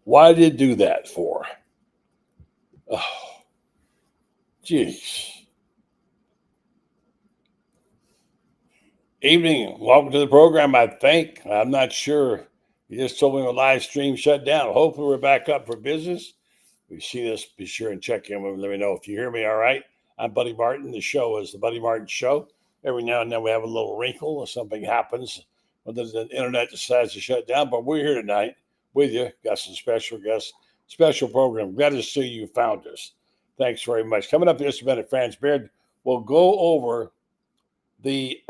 Why did it do that for? Oh, jeez. Evening. Welcome to the program, I think. I'm not sure. You just told me the live stream shut down. Hopefully we're back up for business. If you see this, be sure and check in with me. Let me know if you hear me all right. I'm Buddy Martin. The show is the Buddy Martin Show. Every now and then we have a little wrinkle or something happens when the internet decides to shut down. But we're here tonight with you. Got some special guests, special program. Glad to see you found us. Thanks very much. Coming up in just a minute, Franz Beard will go over the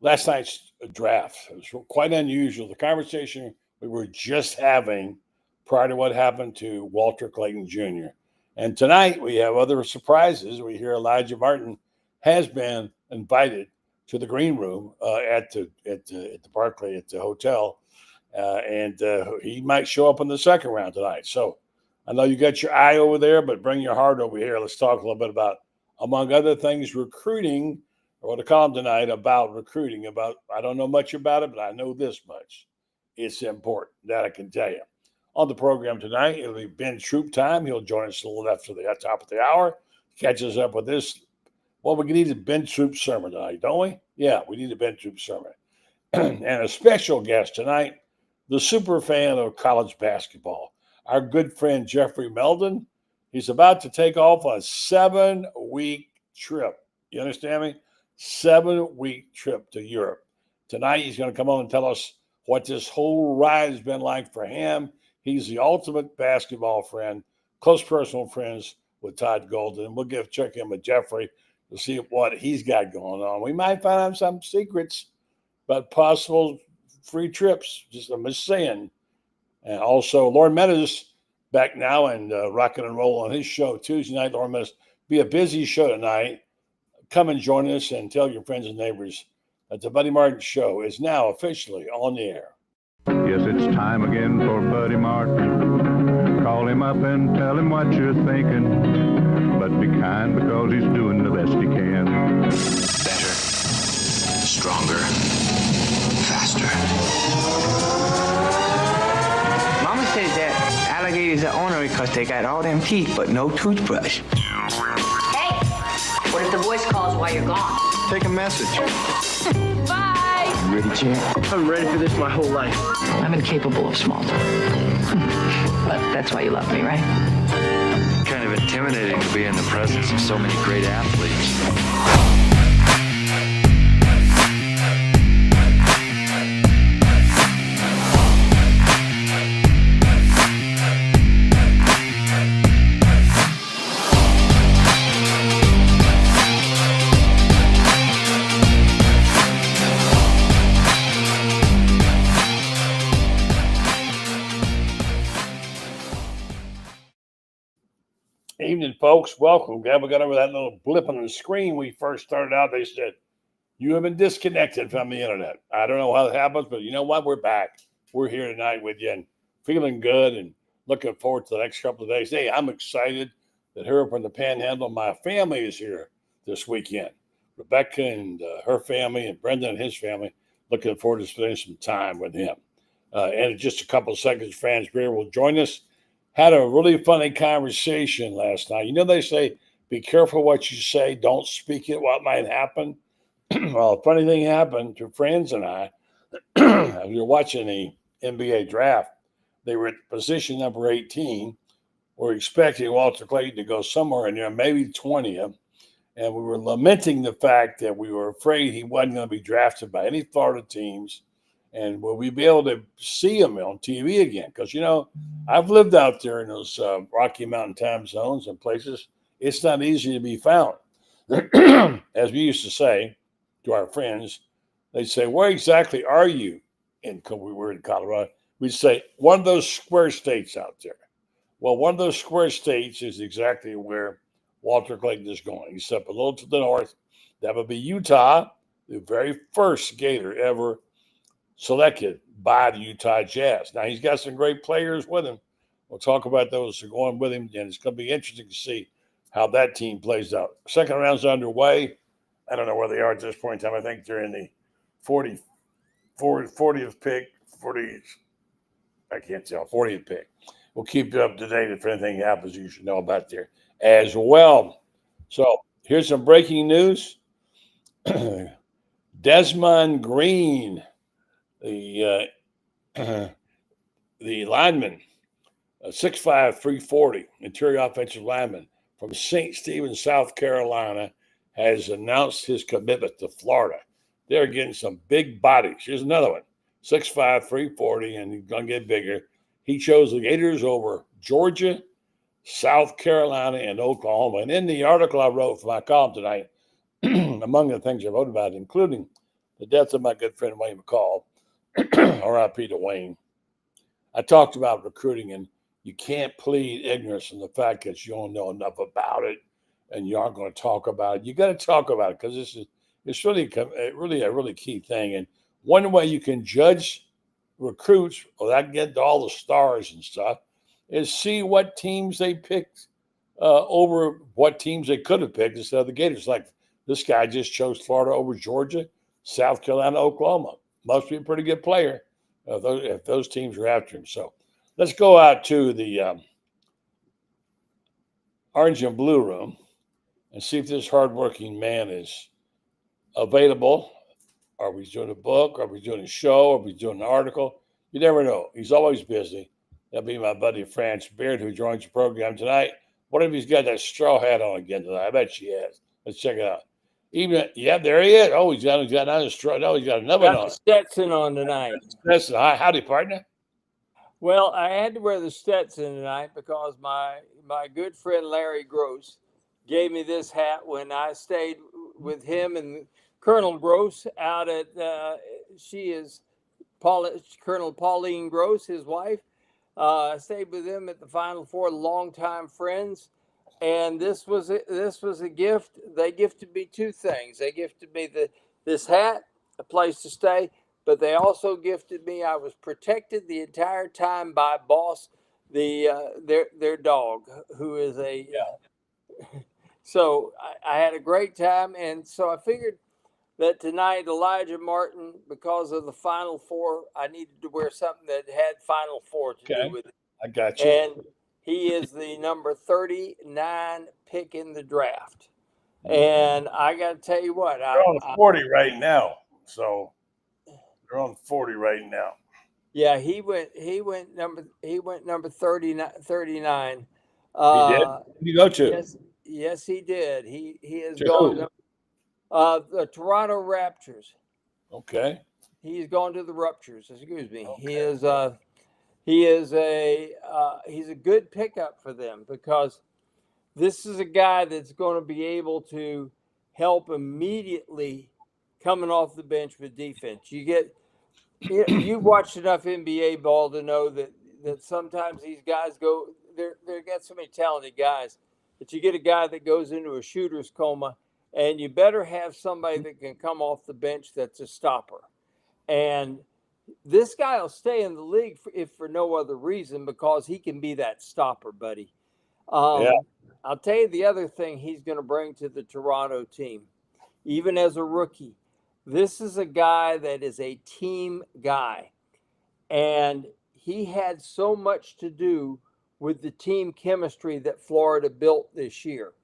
last night's draft. It was quite unusual. The conversation we were just having prior to what happened to Walter Clayton Jr. And tonight we have other surprises. We hear Elijah Martin has been invited to the green room at the Barclay at the hotel, and he might show up in the second round tonight. So I know you got your eye over there, but bring your heart over here. Let's talk a little bit about, among other things, recruiting. I want to call tonight about recruiting. I don't know much about it, but I know this much. It's important. That I can tell you. On the program tonight, it'll be Ben Troupe time. He'll join us a little after the top of the hour. Catch us up with this. Well, we need a Ben Troupe sermon tonight, don't we? Yeah, we need a Ben Troupe sermon. And a special guest tonight, the super fan of college basketball, our good friend Jeffrey Meldon. He's about to take off on a 7-week trip. You understand me? 7-week trip to Europe. Tonight, he's going to come on and tell us what this whole ride has been like for him. He's the ultimate basketball friend, close personal friends with Todd Golden. And we'll check in with Jeffrey to see what he's got going on. We might find out some secrets about possible free trips. I'm just saying. And also, Loren Meadows back now and rocking and roll on his show Tuesday night. Loren Meadows, be a busy show tonight. Come and join us and tell your friends and neighbors that the Buddy Martin Show is now officially on the air. Yes, it's time again for Buddy Martin. Call him up and tell him what you're thinking. But be kind because he's doing the best he can. Better, stronger, faster. Mama says that alligators are ornery because they got all them teeth but no toothbrush. What if the voice calls while you're gone? Take a message. Bye! You ready, champ? I'm ready for this my whole life. I'm incapable of small talk. But that's why you love me, right? Kind of intimidating to be in the presence of so many great athletes. Evening, folks. Welcome. Glad we got over that little blip on the screen. We first started out, they said, you have been disconnected from the internet. I don't know how it happens, but you know what? We're back. We're here tonight with you and feeling good and looking forward to the next couple of days. Hey, I'm excited that her from the Panhandle, my family is here this weekend. Rebecca and her family and Brendan and his family, looking forward to spending some time with him. And in just a couple of seconds, Franz Beard will join us. Had a really funny conversation last night. You know, they say, be careful what you say. Don't speak it. What might happen? Well, a funny thing happened to friends and I. As we were watching the NBA draft, they were at position number 18. We're expecting Walter Clayton to go somewhere in there, maybe 20th. And we were lamenting the fact that we were afraid he wasn't going to be drafted by any Florida teams. And will we be able to see him on TV again? Because, you know, I've lived out there in those Rocky Mountain time zones and places. It's not easy to be found. As we used to say to our friends, they'd say, where exactly are you? We were in Colorado. We'd say, one of those square states out there. Well, one of those square states is exactly where Walter Clayton is going. He's up a little to the north. That would be Utah, the very first Gator ever selected by the Utah Jazz. Now, he's got some great players with him. We'll talk about those who are going with him, and it's going to be interesting to see how that team plays out. Second round's underway. I don't know where they are at this point in time. I think they're in the 40th pick, 40th. I can't tell. 40th pick. We'll keep you up to date if anything happens you should know about there as well. So here's some breaking news. Desmond Green, the lineman, 6'5", 340, interior offensive lineman from St. Stephen, South Carolina, has announced his commitment to Florida. They're getting some big bodies. Here's another one, 6'5", 340, and he's going to get bigger. He chose the Gators over Georgia, South Carolina, and Oklahoma. And in the article I wrote for my column tonight, among the things I wrote about, including the death of my good friend Wayne McCall, R.I.P. to Wayne, I talked about recruiting, and you can't plead ignorance in the fact that you don't know enough about it and you aren't going to talk about it. You got to talk about it because it's really a really key thing. And one way you can judge recruits without getting to all the stars and stuff is see what teams they picked over what teams they could have picked instead of the Gators. Like this guy just chose Florida over Georgia, South Carolina, Oklahoma. Must be a pretty good player if those teams are after him. So let's go out to the orange and blue room and see if this hardworking man is available. Are we doing a book? Are we doing a show? Are we doing an article? You never know. He's always busy. That'll be my buddy Franz Beard, who joins the program tonight. What if he's got that straw hat on again tonight? I bet she has. Let's check it out. There he is. Oh, he's got another straw. No, he's got another one on. Stetson on tonight. Stetson. Howdy, partner. Well, I had to wear the Stetson tonight because my good friend Larry Gross gave me this hat when I stayed with him and Colonel Gross out at Colonel Pauline Gross, his wife. I stayed with them at the Final Four, longtime friends, and this was a gift. They gifted me two things. They gifted me this hat, a place to stay, but they also gifted me. I was protected the entire time by Boss, their dog, who is a. So I had a great time, and so I figured that tonight Elijah Martin, because of the Final Four, I needed to wear something that had Final Four to do with it. I got you. And he is the number 39 pick in the draft. And I got to tell you what, they're on 40 right now. So they're on 40 right now. Yeah, he went number 39. He did? Who did you go to? Yes, he did. He has To gone who? the Toronto Raptors. Okay. He's gone to the Ruptures. Excuse me. Okay. He's a good pickup for them because this is a guy that's going to be able to help immediately coming off the bench with defense. You've watched enough NBA ball to know that sometimes these guys they've got so many talented guys that you get a guy that goes into a shooter's coma, and you better have somebody that can come off the bench that's a stopper. And this guy will stay in the league if for no other reason because he can be that stopper, buddy. I'll tell you the other thing he's going to bring to the Toronto team, even as a rookie. This is a guy that is a team guy, and he had so much to do with the team chemistry that Florida built this year.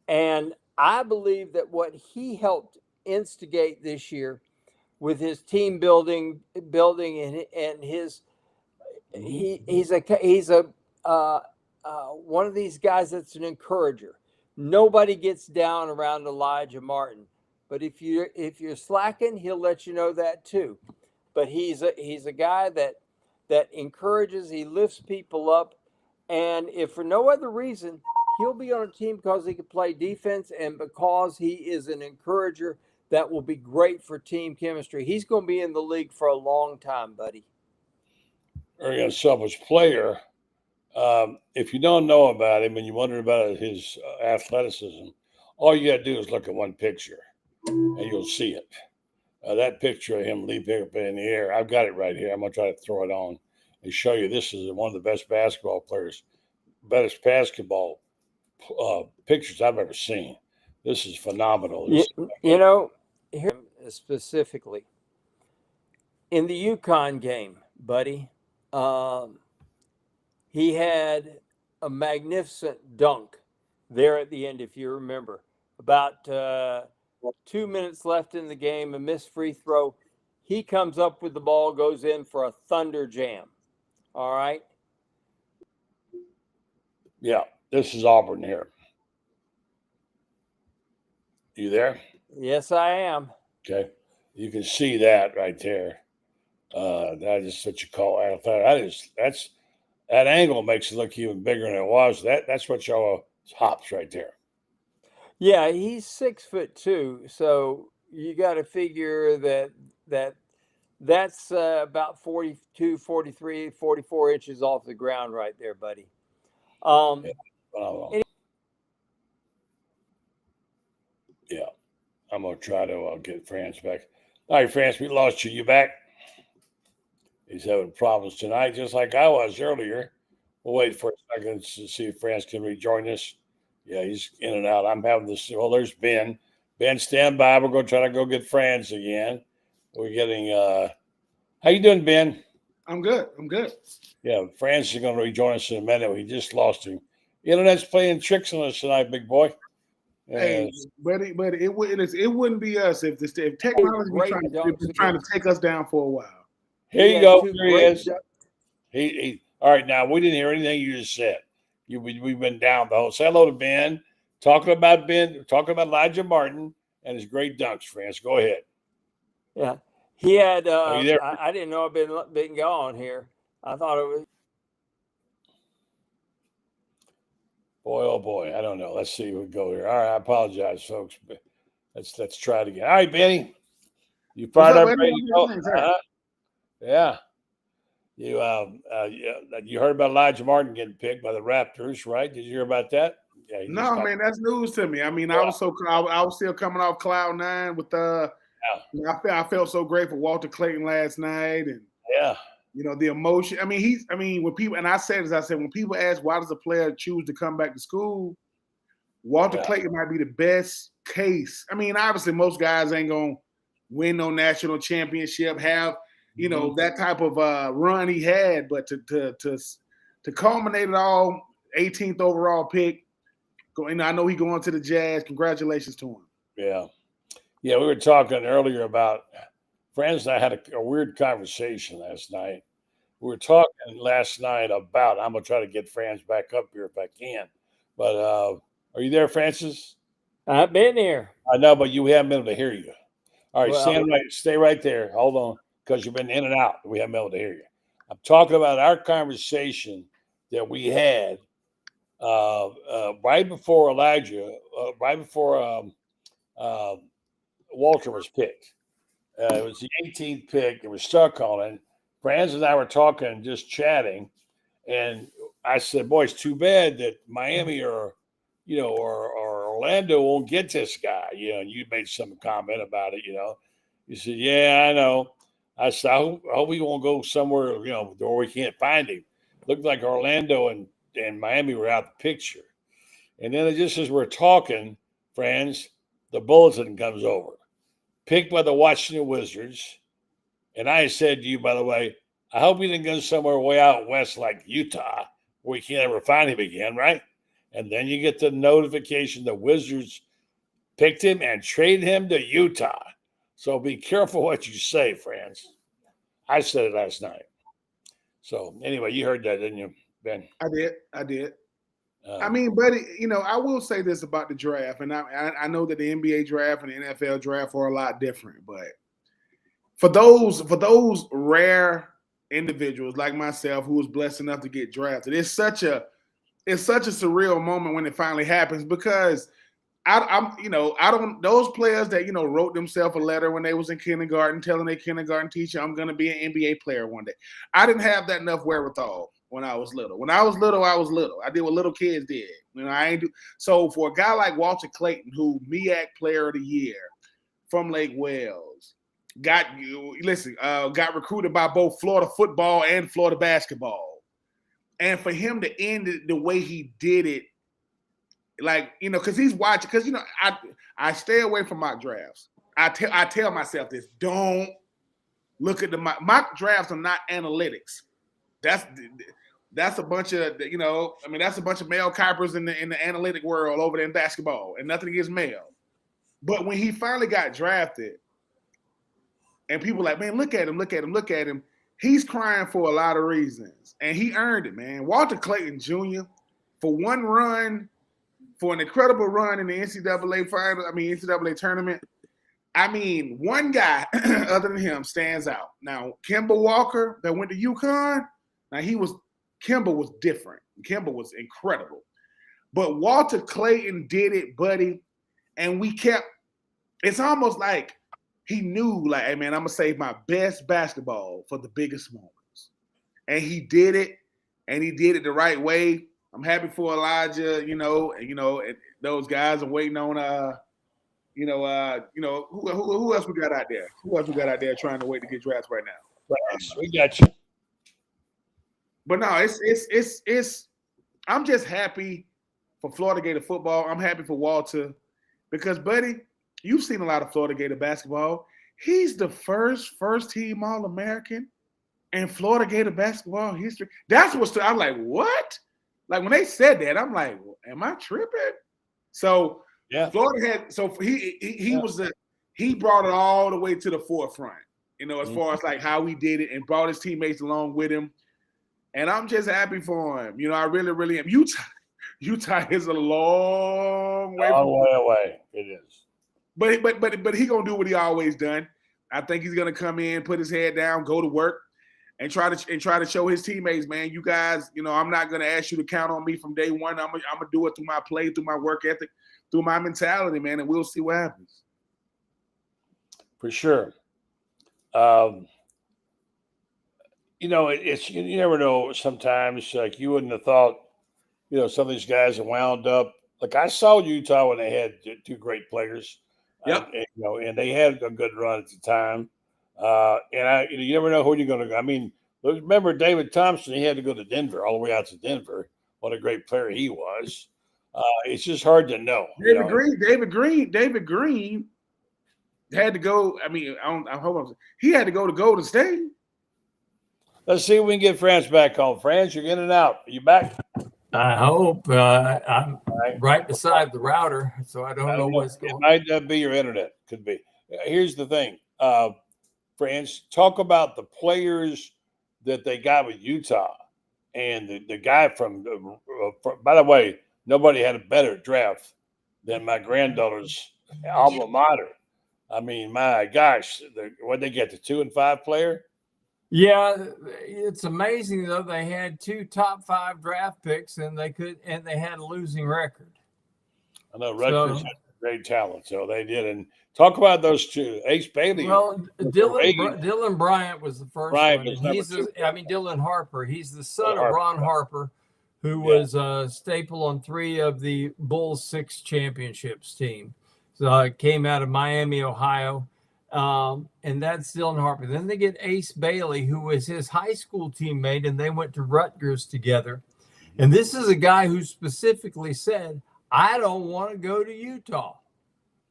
And I believe that what he helped instigate this year with his team building and his he's one of these guys that's an encourager. Nobody gets down around Elijah Martin, but if you're slacking, he'll let you know that too. But he's a guy that encourages. He lifts people up, and if for no other reason, he'll be on a team because he can play defense and because he is an encourager. That will be great for team chemistry. He's going to be in the league for a long time, buddy. Very unselfish player. If you don't know about him and you wonder about his athleticism, all you got to do is look at one picture and you'll see it. That picture of him leaping up in the air, I've got it right here. I'm going to try to throw it on and show you this is one of the best basketball pictures I've ever seen. This is phenomenal. Here specifically in the UConn game, buddy, he had a magnificent dunk there at the end, if you remember. About 2 minutes left in the game, a missed free throw. He comes up with the ball, goes in for a thunder jam. All right. Yeah, this is Auburn here. You there? Yes, I am. Okay. You can see that right there. That is what you call that angle makes it look even bigger than it was. That's what y'all hops right there. Yeah, he's 6'2", so you got to figure that's about 42, 43, 44 inches off the ground right there, buddy. Yeah, I'm gonna try to get Franz back. All right, Franz, we lost you. You back? He's having problems tonight, just like I was earlier. We'll wait for a second to see if Franz can rejoin us. Yeah, he's in and out. I'm having this. Well, there's Ben. Ben, stand by. We're going to try to go get Franz again. We're getting. How you doing, Ben? I'm good. Yeah, Franz is going to rejoin us in a minute. We just lost him. Internet's playing tricks on us tonight, big boy. Hey, but it wouldn't be us if technology was trying to take us down for a while. Here you go. Here he is. He. All right, now we didn't hear anything you just said. We've been down the whole. Say hello to Ben. Talking about Elijah Martin and his great dunks. Franz, go ahead. Yeah, he had. I didn't know I'd been gone here. I thought it was. Boy, oh boy, I don't know. Let's see who we go here. All right, I apologize, folks. But let's try it again. All right, Benny, you fired up ready to go? Yeah. You heard about Elijah Martin getting picked by the Raptors, right? Did you hear about that? Yeah, no, man, that's news to me. I mean, I was still coming off cloud nine with I felt so great for Walter Clayton last night, and the emotion. I mean, when people, and I said when people ask why does a player choose to come back to school, Walter Clayton might be the best case. I mean, obviously most guys ain't gonna win no national championship, have that type of run he had, but to culminate it all, 18th overall pick. I know he going to the Jazz. Congratulations to him. Yeah. We were talking earlier about Franz and I had a weird conversation last night. We were talking last night about. I'm gonna try to get Franz back up here if I can. But are you there, Francis? I've been here. I know, but you haven't been able to hear you. All right, stay right there. Hold on. Because you've been in and out. We haven't been able to hear you. I'm talking about our conversation that we had right before Walter was picked. It was the 18th pick. It was stuck on it. Franz and I were talking, just chatting, and I said, "Boy, it's too bad that Miami or Orlando won't get this guy." And you made some comment about it. You said, "Yeah, I know." I said, I hope he won't go somewhere, where we can't find him. Looked like Orlando and Miami were out the picture. And then just as we're talking, Franz, the bulletin comes over. Picked by the Washington Wizards. And I said to you, by the way, I hope he didn't go somewhere way out west like Utah, where we can't ever find him again, right? And then you get the notification the Wizards picked him and traded him to Utah. So be careful what you say, Franz. I said it last night. So anyway, you heard that, didn't you, Ben? I did. I mean, buddy, I will say this about the draft, and I know that the NBA draft and the NFL draft are a lot different, but for those rare individuals like myself who was blessed enough to get drafted, it's such a surreal moment when it finally happens, because those players that wrote themselves a letter when they was in kindergarten telling their kindergarten teacher, I'm going to be an NBA player one day. I didn't have that enough wherewithal when I was little. When I was little, I did what little kids did. I ain't do. So for a guy like Walter Clayton, who MEAC Player of the Year from Lake Wales, got recruited by both Florida football and Florida basketball, and for him to end it the way he did it. Because he's watching. Because I stay away from mock drafts. I tell myself this: don't look at the mock drafts are not analytics. that's a bunch of, you know, I mean, that's a bunch of Mel Kippers in the analytic world over there in basketball, and nothing against Mel. But when he finally got drafted, and people were like, man, look at him. He's crying for a lot of reasons, and he earned it, man. Walter Clayton Jr. for one run, for an incredible run in the NCAA tournament. I mean, one guy other than him stands out. Now, Kemba Walker that went to UConn, Kemba was different. Kemba was incredible. But Walter Clayton did it, buddy, and it's almost like he knew, like, hey, man, I'm going to save my best basketball for the biggest moments. And he did it, and he did it the right way. I'm happy for Elijah, and those guys are waiting on who else we got out there? Who else we got out there trying to wait to get drafted right now? We got you. But no, it's I'm just happy for Florida Gator football. I'm happy for Walter because, buddy, you've seen a lot of Florida Gator basketball. He's the first team All-American in Florida Gator basketball history. That's what's I'm like, what? Like when they said that, I'm like, am I tripping? So yeah, Florida he brought it all the way to the forefront, as far as like how he did it and brought his teammates along with him. And I'm just happy for him. I really, really am. Utah is a long way away. It is. But he gonna do what he always done. I think he's gonna come in, put his head down, go to work, and try to show his teammates, man, you guys, I'm not gonna ask you to count on me from day one. I'm gonna do it through my play, through my work ethic, through my mentality, man, and we'll see what happens. For sure. It's you never know. Sometimes, like you wouldn't have thought, some of these guys have wound up. Like I saw Utah when they had two great players. Yep. And they had a good run at the time. You never know who you're going to go. I mean, remember David Thompson? He had to go to Denver, all the way out to Denver. What a great player he was. It's just hard to know. David Green had to go. I mean, he had to go to Golden State. Let's see if we can get Franz back home. Franz, you're in and out. Are you back? I hope. I'm right beside the router, so I don't know what's going on. It might be your internet. Could be. Here's the thing. Franz, talk about the players that they got with Utah. And the guy from by the way, nobody had a better draft than my granddaughter's alma mater. I mean, my gosh, what they get, the 2 and 5 player? Yeah, it's amazing though. They had 2 top 5 draft picks, and they had a losing record. I know Rutgers had great talent, so they did. And talk about those two, Ace Bailey. Well, Dylan Bryant was the first one. Dylan Harper. He's the son of Ron Harper, who was a staple on 3 of the Bulls 6 championships team. So came out of Miami, Ohio. And that's Dylan Harper. Then they get Ace Bailey, who was his high school teammate, and they went to Rutgers together. And this is a guy who specifically said, I don't want to go to Utah.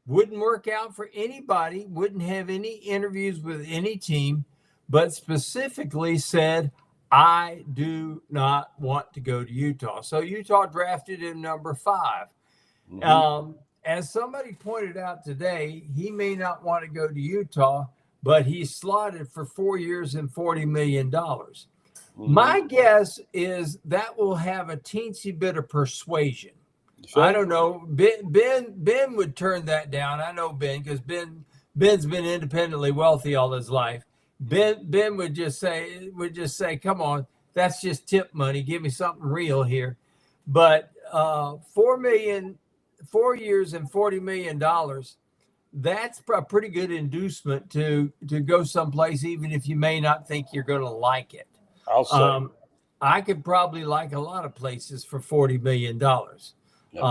Wouldn't work out for anybody, wouldn't have any interviews with any team, but specifically said, I do not want to go to Utah. So Utah drafted him number 5. Mm-hmm. As somebody pointed out today, he may not want to go to Utah, but he's slotted for 4 years and $40 million. Mm-hmm. My guess is that will have a teensy bit of persuasion. Sure. I don't know. Ben would turn that down. I know Ben because Ben's been independently wealthy all his life. Ben would just say, come on, that's just tip money. Give me something real here. But 4 years and $40 million, that's a pretty good inducement to go someplace, even if you may not think you're going to like it. I'll say. I could probably like a lot of places for $40 million. Yep.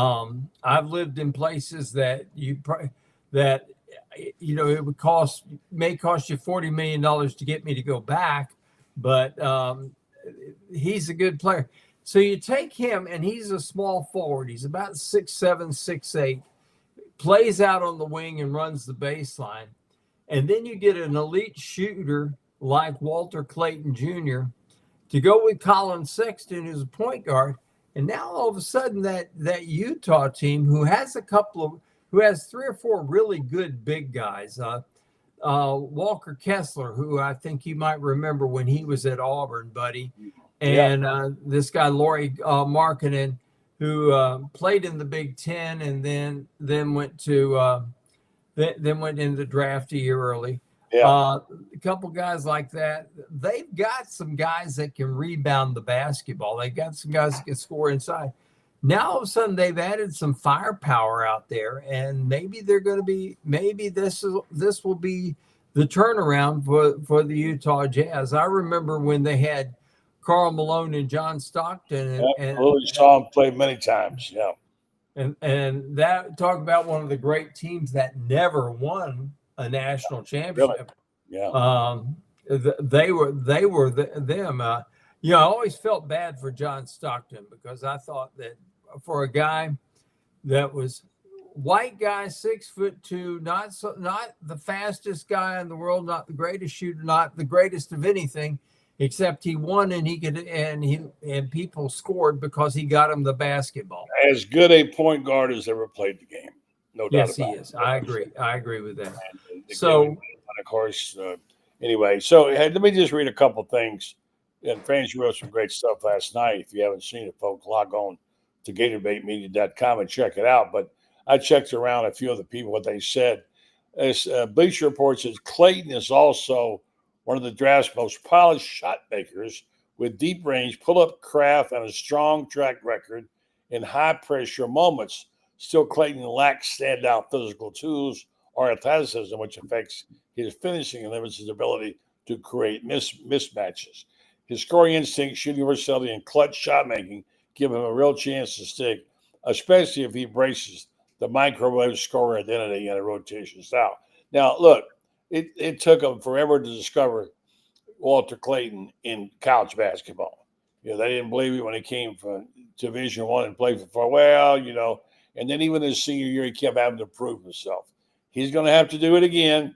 I've lived in places that it may cost you $40 million to get me to go back, but he's a good player. So you take him, and he's a small forward. He's about 6'7", 6'8", plays out on the wing and runs the baseline. And then you get an elite shooter like Walter Clayton Jr. to go with Colin Sexton, who's a point guard. And now all of a sudden that Utah team, who has 3 or 4 really good big guys, Walker Kessler, who I think you might remember when he was at Auburn, buddy, and this guy Laurie Markkinen, who played in the Big Ten and then went to then went in the draft a year early. A couple guys like that. They've got some guys that can rebound the basketball. They've got some guys that can score inside. Now all of a sudden they've added some firepower out there, and maybe they're going to be. Maybe this will be the turnaround for the Utah Jazz. I remember when they had Karl Malone and John Stockton, and we saw him play many times. Yeah, and that talk about one of the great teams that never won a national championship. Really? Yeah. They were them. I always felt bad for John Stockton because I thought that for a guy that was white guy, 6'2", not the fastest guy in the world, not the greatest shooter, not the greatest of anything, except he won and people scored because he got him the basketball. As good a point guard as ever played the game. No doubt about it. Yes, he is. I agree with that. So, of course, anyway, so let me just read a couple things. And Franz, you wrote some great stuff last night. If you haven't seen it, folks, log on to GatorBaitMedia.com and check it out. But I checked around a few of the people, what they said. As Bleacher Report says, Clayton is also one of the draft's most polished shot makers with deep range, pull-up craft, and a strong track record in high-pressure moments. Still, Clayton lacks standout physical tools or athleticism, which affects his finishing and limits his ability to create mismatches. His scoring instinct, shooting versatility, and clutch shot making give him a real chance to stick, especially if he embraces the microwave scorer identity and a rotation style. Now, look, it took him forever to discover Walter Clayton in college basketball. They didn't believe it when he came from Division I and played for well, and then even his senior year, he kept having to prove himself. He's going to have to do it again.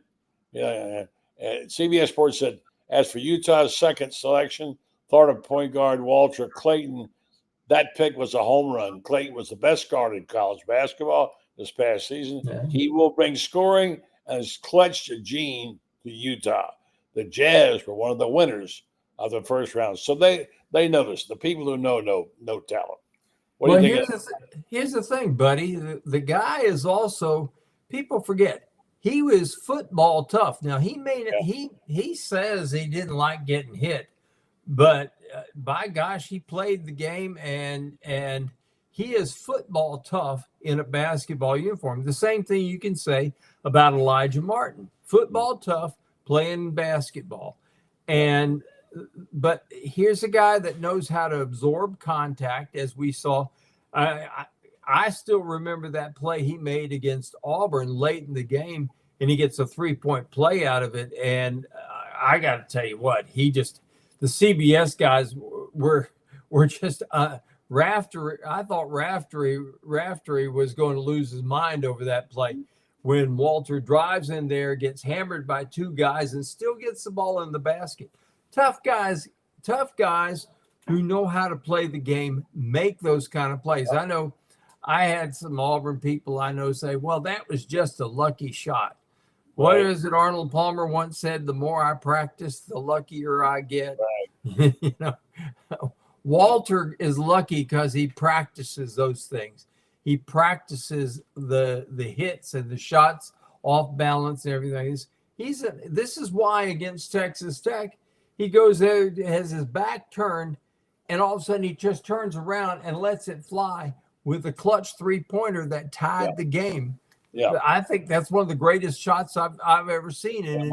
CBS Sports said, as for Utah's second selection, Florida point guard Walter Clayton, that pick was a home run. Clayton was the best guard in college basketball this past season. Yeah. He will bring scoring and his clutch gene to Utah. The Jazz were one of the winners of the first round. So they noticed. The people who know talent. What do you think? Here's the thing, buddy. The guy is also, people forget, he was football tough. Now, he says he didn't like getting hit, but by gosh, he played the game and he is football tough in a basketball uniform. The same thing you can say about Elijah Martin. Football tough, playing basketball. But here's a guy that knows how to absorb contact, as we saw. I still remember that play he made against Auburn late in the game, and he gets a 3-point play out of it. And I got to tell you what, the CBS guys were just Raftery. I thought Raftery was going to lose his mind over that play when Walter drives in there, gets hammered by 2 guys, and still gets the ball in the basket. Tough guys who know how to play the game make those kind of plays. I know I had some Auburn people I know say, well, that was just a lucky shot. What is it Arnold Palmer once said, the more I practice, the luckier I get. Right. Walter is lucky because he practices those things. He practices the hits and the shots off balance and everything. This is why against Texas Tech, he goes there, has his back turned, and all of a sudden he just turns around and lets it fly with a clutch 3-pointer that tied the game. Yeah, I think that's one of the greatest shots I've ever seen in an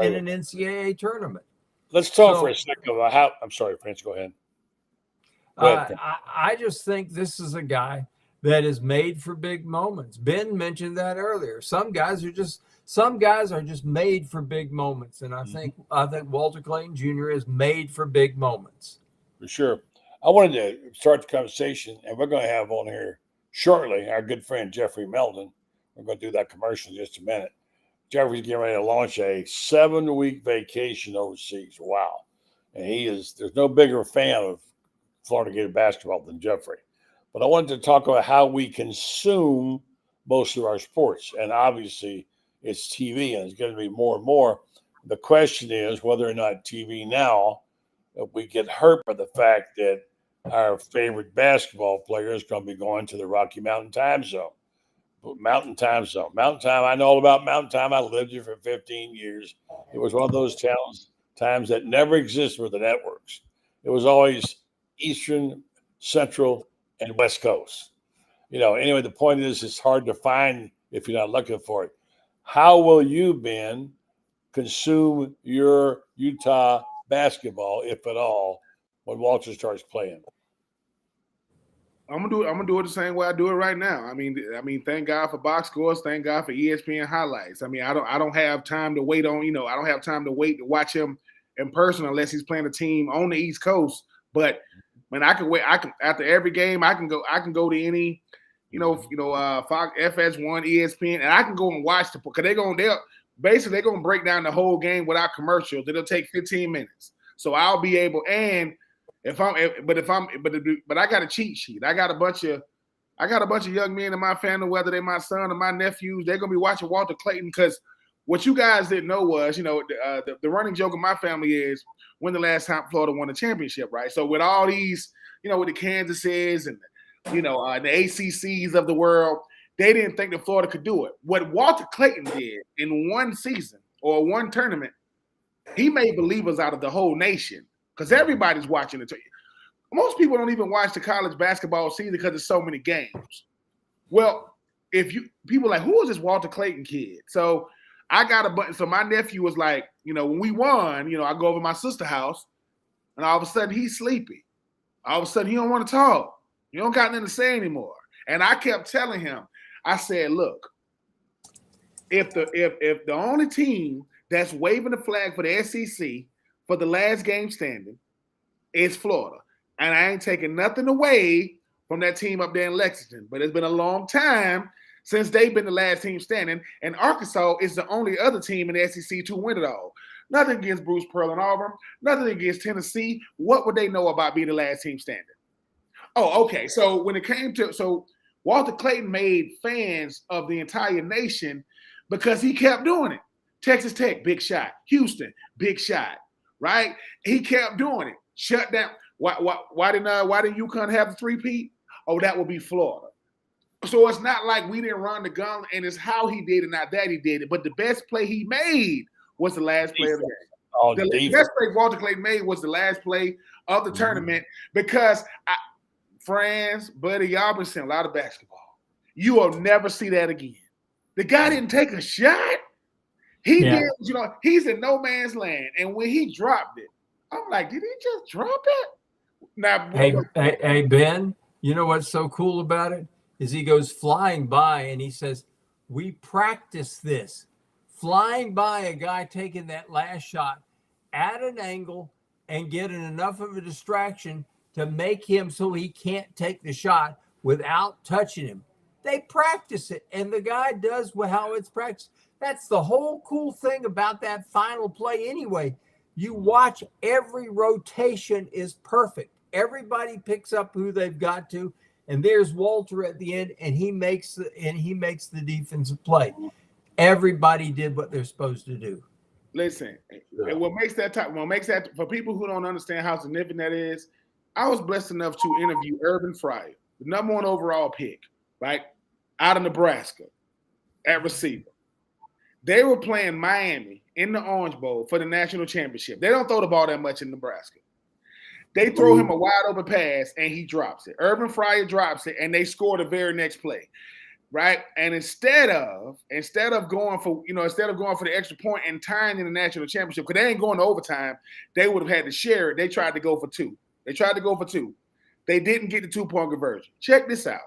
NCAA tournament. Let's talk for a second about how. I'm sorry, Franz. Go ahead. I just think this is a guy that is made for big moments. Ben mentioned that earlier. Some guys are just made for big moments, and I think Walter Clayton Jr. is made for big moments. For sure. I wanted to start the conversation, and we're going to have on here shortly our good friend Jeffrey Meldon. We're going to do that commercial in just a minute. Jeffrey's getting ready to launch a 7-week vacation overseas. Wow. and there's no bigger fan of Florida Gator basketball than Jeffrey. But I wanted to talk about how we consume most of our sports. And obviously it's TV, and it's going to be more and more. The question is whether or not TV now, we get hurt by the fact that our favorite basketball player is going to be going to the Rocky Mountain time zone. Mountain time, I know all about Mountain Time. I lived here for 15 years. It was one of those times that never existed with the networks. It was always Eastern, Central, and West Coast. Anyway, the point is it's hard to find if you're not looking for it. How will you, Ben, consume your Utah basketball, if at all, when Walter starts playing? I'm gonna do it the same way I do it right now. I mean, thank God for box scores. Thank God for ESPN highlights. I mean, I don't have time to wait on. I don't have time to wait to watch him in person unless he's playing a team on the East Coast. But man, I can wait. I can after every game. I can go to any, Fox, FS1, ESPN, and I can go and watch because they're gonna break down the whole game without commercials. It'll take 15 minutes, so I'll be able and. But I got a cheat sheet. I got a bunch of young men in my family, whether they're my son or my nephews, they're gonna be watching Walter Clayton because what you guys didn't know was, the running joke of my family is when the last time Florida won a championship, right? So with all these, with the Kansases and the ACCs of the world, they didn't think that Florida could do it. What Walter Clayton did in one season or one tournament, he made believers out of the whole nation. Because everybody's watching it. Most people don't even watch the college basketball season because there's so many games. Well, people are like, who is this Walter Clayton kid? So I got a button. So my nephew was like, when we won, I go over to my sister's house, and all of a sudden he's sleepy. All of a sudden he don't want to talk. You don't got nothing to say anymore. And I kept telling him, I said, look, if the only team that's waving the flag for the SEC for the last game standing is Florida. And I ain't taking nothing away from that team up there in Lexington. But it's been a long time since they've been the last team standing. And Arkansas is the only other team in the SEC to win it all. Nothing against Bruce Pearl and Auburn. Nothing against Tennessee. What would they know about being the last team standing? Oh, okay. So when it came to – so Walter Clayton made fans of the entire nation because he kept doing it. Texas Tech, big shot. Houston, big shot. Right? He kept doing it. Shut down. Why didn't UConn have the three-peat? Oh, that would be Florida. So it's not like we didn't run the gun, and it's how he did it, not that he did it. But the best play he made was the last play of the game. The best play Walter Clayton made was the last play of the tournament because, Franz, buddy, y'all been seeing a lot of basketball. You will never see that again. The guy didn't take a shot. He did, he's in no man's land. And when he dropped it, I'm like, did he just drop it? Now, hey, Ben, you know what's so cool about it? Is he goes flying by and he says, we practice this. Flying by a guy taking that last shot at an angle and getting enough of a distraction to make him so he can't take the shot without touching him. They practice it, and the guy does how it's practiced. That's the whole cool thing about that final play anyway. You watch every rotation is perfect. Everybody picks up who they've got to, and there's Walter at the end, and he makes the defensive play. Everybody did what they're supposed to do. Listen, and what makes that for people who don't understand how significant that is, I was blessed enough to interview Urban Fryer, the number 1 overall pick, right, out of Nebraska, at receiver. They were playing Miami in the Orange Bowl for the national championship. They don't throw the ball that much in Nebraska. They throw him a wide open pass and he drops it. Urban Fryer drops it and they score the very next play, right? And instead of going for the extra point and tying in the national championship, because they ain't going to overtime, they would have had to share it. They tried to go for two. They didn't get the 2-point conversion. Check this out.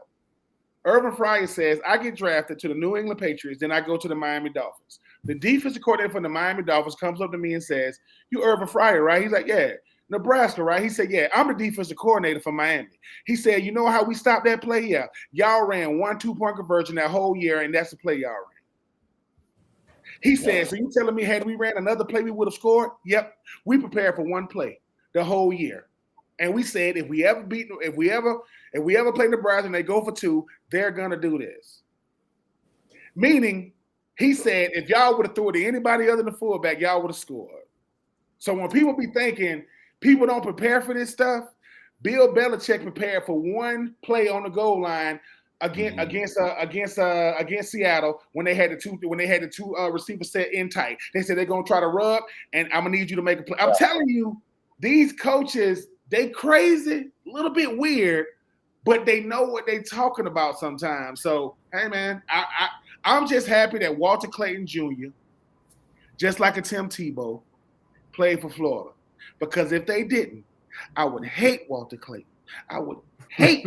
Urban Fryer says, I get drafted to the New England Patriots, then I go to the Miami Dolphins. The defensive coordinator from the Miami Dolphins comes up to me and says, you Urban Fryer, right? He's like, yeah. Nebraska, right? He said, yeah, I'm the defensive coordinator for Miami. He said, you know how we stopped that play? Yeah. Y'all ran 1 2-point conversion that whole year, and that's the play y'all ran. He said, so you telling me had we ran another play, we would have scored? Yep. We prepared for one play. the whole year. And we said if we ever play Nebraska and they go for 2, they're gonna do this. Meaning, he said if y'all would have threw it to anybody other than the fullback, y'all would have scored. So when people be thinking people don't prepare for this stuff, Bill Belichick prepared for one play on the goal line against Seattle when they had the two receivers set in tight. They said they're gonna try to rub, and I'm gonna need you to make a play. I'm telling you, these coaches, they crazy, a little bit weird, but they know what they're talking about sometimes. So hey man, I'm just happy that Walter Clayton Jr., just like a Tim Tebow, played for Florida. Because if they didn't, I would hate Walter Clayton. I would hate.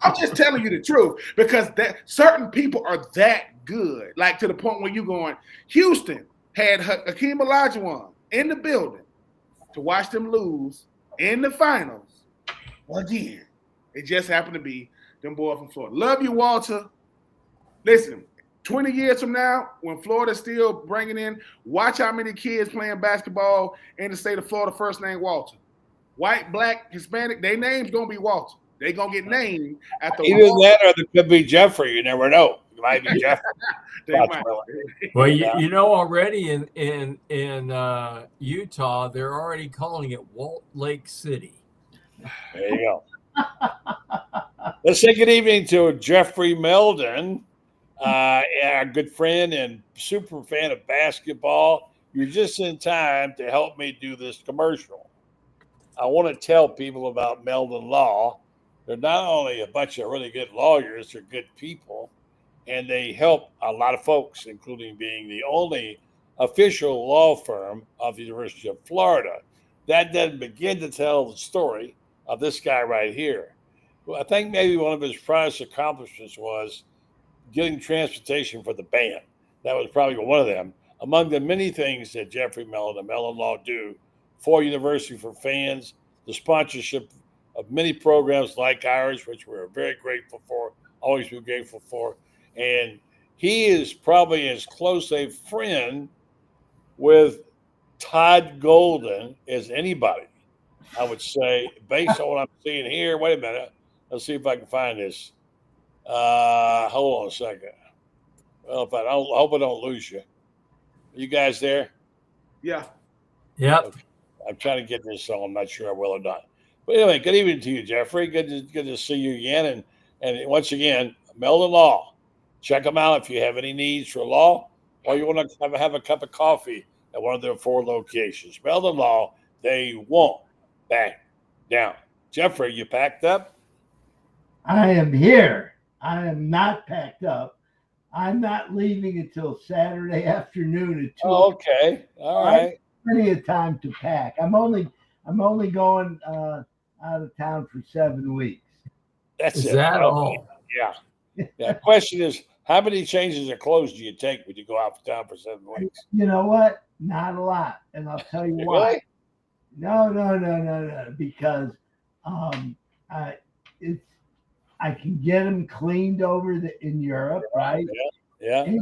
I'm just telling you the truth, because that certain people are that good, like to the point where you're going. Houston had Hakeem Olajuwon in the building to watch them lose in the finals again. It just happened to be them boys from Florida. Love you, Walter. Listen, 20 years from now, when Florida's still bringing in, watch how many kids playing basketball in the state of Florida first name Walter. White, black, Hispanic, their name's going to be Walter. They're going to get named after either that or it could be Jeffrey. You never know. It might be Jeffrey. Well, you know, already in Utah, they're already calling it Walt Lake City. There you go. Let's say good evening to Jeffrey Meldon, our good friend and super fan of basketball. You're just in time to help me do this commercial. I want to tell people about Meldon Law. They're not only a bunch of really good lawyers, they're good people, and they help a lot of folks, including being the only official law firm of the University of Florida. That doesn't begin to tell the story of this guy right here. Well, I think maybe one of his proudest accomplishments was getting transportation for the band. That was probably one of them. Among the many things that Jeffrey Meldon and Meldon Law do for University for Fans, the sponsorship of many programs like ours, which we're very grateful for, always be grateful for. And he is probably as close a friend with Todd Golden as anybody, I would say, based on what I'm seeing here. Wait a minute. Let's see if I can find this. Hold on a second. Well, I hope I don't lose you. Are you guys there? Yeah. Yep. Okay. I'm trying to get this, so I'm not sure I will or not. But anyway, good evening to you, Jeffrey. Good to see you again. And once again, Meldon Law. Check them out if you have any needs for law, or you want to have a cup of coffee at one of their 4 locations. Meldon Law, they won't back down. Jeffrey, you packed up? I am here. I am not packed up. I'm not leaving until Saturday afternoon at 2. Oh, okay. All right. Plenty of time to pack. I'm only going out of town for 7 weeks. That's Is that all? Yeah. The question is, how many changes of clothes do you take when you go out of town for 7 weeks? You know what? Not a lot, and I'll tell you why. Really? No. Because I can get them cleaned over in Europe, right? Yeah.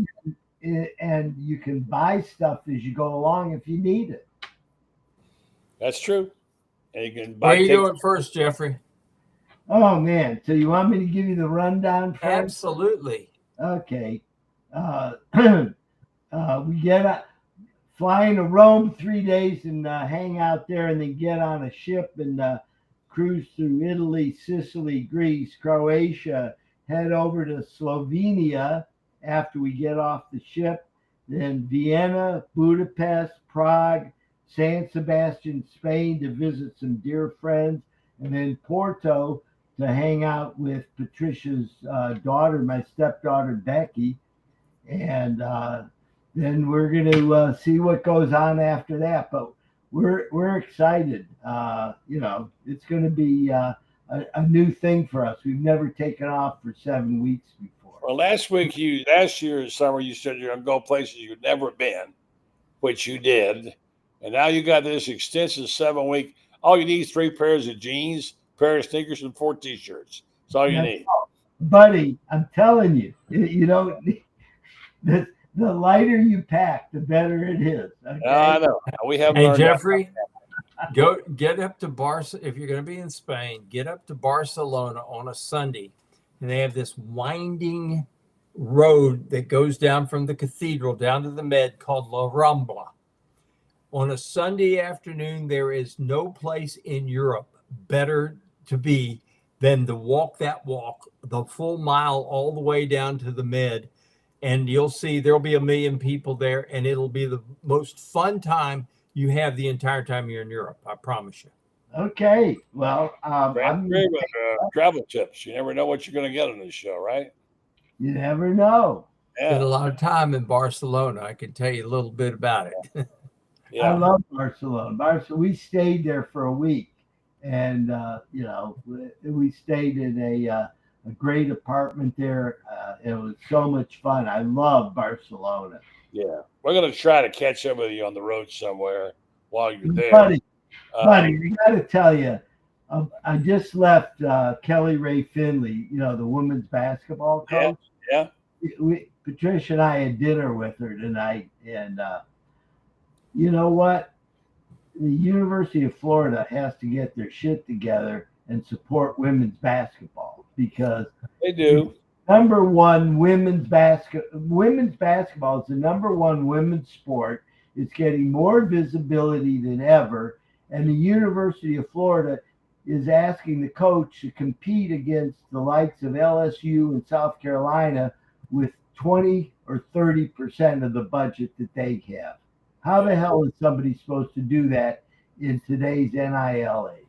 And you can buy stuff as you go along if you need it. That's true. And you can buy. Where are you doing first, Jeffrey? Oh man! So you want me to give you the rundown first? Absolutely. Okay. We get flying to Rome 3 days and hang out there, and then get on a ship and cruise through Italy, Sicily, Greece, Croatia, head over to Slovenia after we get off the ship, then Vienna, Budapest, Prague, San Sebastian, Spain to visit some dear friends, and then Porto to hang out with Patricia's daughter, my stepdaughter, Becky. And then we're going to see what goes on after that. But we're excited. It's going to be a new thing for us. We've never taken off for 7 weeks before. Well, last year summer, you said you're going to go places you've never been, which you did. And now you got this extensive 7-week. All you need is 3 pairs of jeans, pair of sneakers, and 4 T-shirts. That's all you need. Buddy, I'm telling you, the lighter you pack, the better it is. Okay? I know. We have. Hey, Jeffrey, Go get up to Barcelona. If you're going to be in Spain, get up to Barcelona on a Sunday, and they have this winding road that goes down from the cathedral down to the Med called La Rambla. On a Sunday afternoon, there is no place in Europe better to be than to walk the full mile all the way down to the Med. And you'll see there'll be 1 million people there, and it'll be the most fun time you have the entire time you're in Europe. I promise you. Okay. Well, I'm great with travel tips. You never know what you're going to get on this show, right? You never know. Spent a lot of time in Barcelona. I can tell you a little bit about it. I love Barcelona. We stayed there for a week, and we stayed in a great apartment there. It was so much fun. I love Barcelona. Yeah, we're gonna try to catch up with you on the road somewhere while you're there, buddy. I got to tell you, I just left Kelly Ray Finley, the women's basketball coach. Yeah. Patricia and I had dinner with her tonight, and you know what? The University of Florida has to get their shit together and support women's basketball, because they do. Number one, women's basketball is the number one women's sport. It's getting more visibility than ever, and the University of Florida is asking the coach to compete against the likes of LSU and South Carolina with 20 or 30% of the budget that they have. How the hell is somebody supposed to do that in today's NIL age?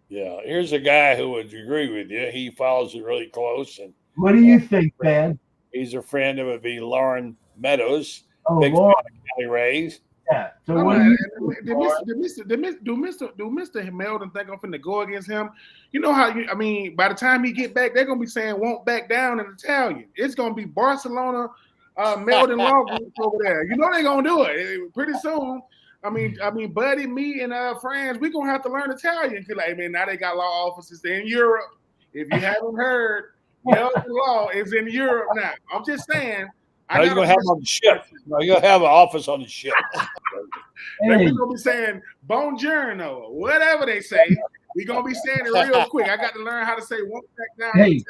Yeah, here's a guy who would agree with you. He follows it really close. And what do you think, Ben? He's a friend. It would be Loren Meadows. Oh, big Loren. fan of Kelly Ray's. Yeah. So what do you do Mr. Meldon think I'm finna go against him? You know how by the time he get back, they're gonna be saying won't back down in Italian. It's gonna be Barcelona, Meldon Law Group over there. You know they're gonna do it pretty soon. Buddy, me, and Franz, we're gonna have to learn Italian. Cause now they got law offices in Europe. If you haven't heard, Meldon Law is in Europe now. I'm just saying. You're gonna have on the ship. You're gonna have an office on the ship. We're gonna be saying "Buongiorno" or whatever they say. We're gonna be saying it real quick. I got to learn how to say "won't back down." Hey,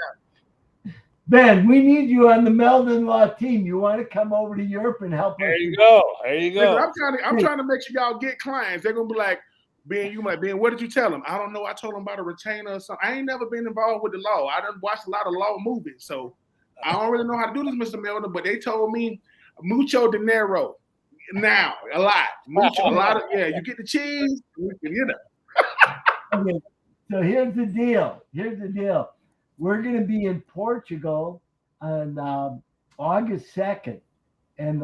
Ben, we need you on the Meldon Law team. You want to come over to Europe and help us? There you go. I'm trying to make sure y'all get clients. They're gonna be like, Ben, what did you tell them? I don't know. I told them about a retainer or something. I ain't never been involved with the law. I done watched a lot of law movies, so I don't really know how to do this, Mr. Meldon, but they told me mucho dinero. Now, a lot. A lot of, you get the cheese, Okay, so here's the deal. We're going to be in Portugal on August 2nd, and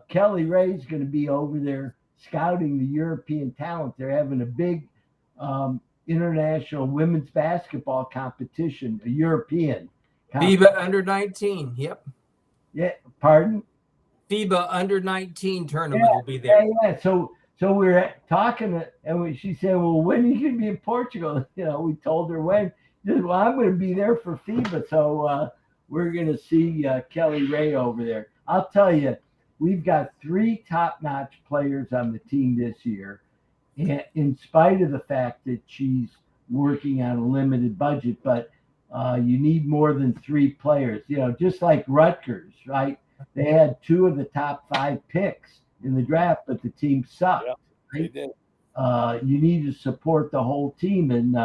Kelly Ray's going to be over there scouting the European talent. They're having a big international women's basketball competition, a European. FIBA under 19. Yep. Yeah. Pardon? FIBA under 19 tournament will be there. Yeah. So we're talking, and she said, "Well, when are you going to be in Portugal?" We told her when. She said, "Well, I'm going to be there for FIBA, so we're going to see Kelly Ray over there." I'll tell you, we've got 3 top-notch players on the team this year, and in spite of the fact that she's working on a limited budget, but you need more than 3 players, just like Rutgers, right? They had 2 of the top 5 picks in the draft, but the team sucked. Yeah, right? they did. You need to support the whole team, and